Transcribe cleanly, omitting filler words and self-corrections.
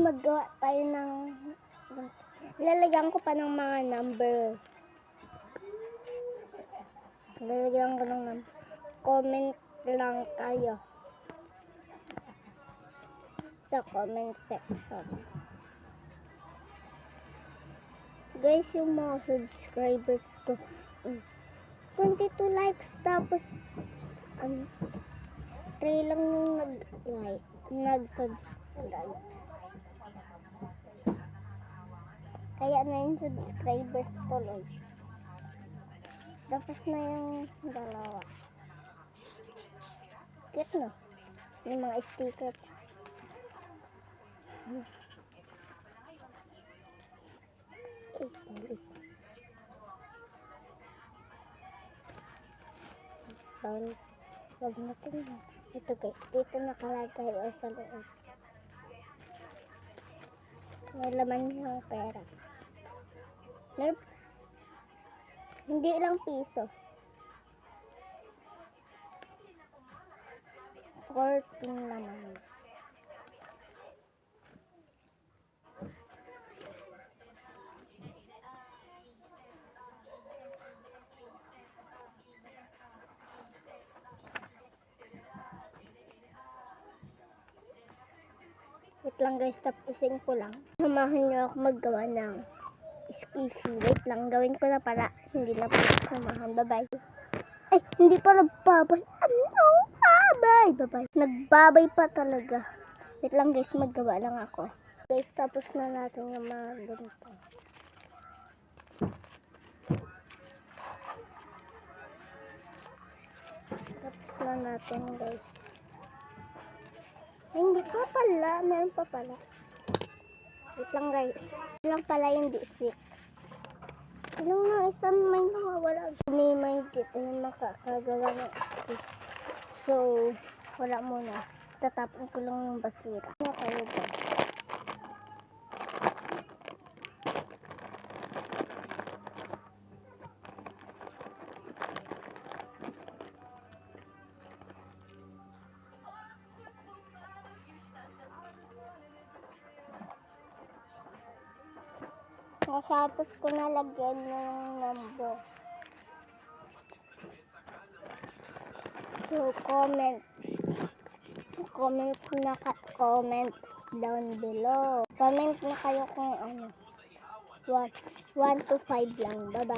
maggawa tayo ng lalagyan ko pa ng mga number. Lalagyan ko ng number. Comment lang kayo sa comment section. Guys, yung mga subscribers ko 22 likes, tapos 3 lang yung nag-like, nag-subscribe. Kaya na yung subscribers tuloy. Tapos na yung dalawa. Cute no? Yung mga sticker. Wag natin. Ito guys, dito nakalagay o sa loob. May laman yung pera. Hindi lang piso. 14 naman. Wait lang guys, tapusin ko lang. Samahan niyo ako maggawa ng squishy. Wait lang, gawin ko na pala. Hindi na pala samahan. Bye-bye. Ay, hindi pala babay. Ano? Bye. Bye-bye. Nagbabay pa talaga. Wait lang guys, maggawa lang ako. Guys, tapos na natin yung mga ganito. Tapos na natin guys. Ay, hindi pa pala. Meron pa pala. Wait lang guys. Wait lang pala yung D6. Ano nga, isang may nawawala. May dito yung makakagawa ng D6. So, wala muna. Tatapon ko lang yung basura. Ano kayo ba? Nasapos ko na lagyan ng number. So, comment down below. Comment na kayo kung ano. 1 to 5 lang. Bye-bye.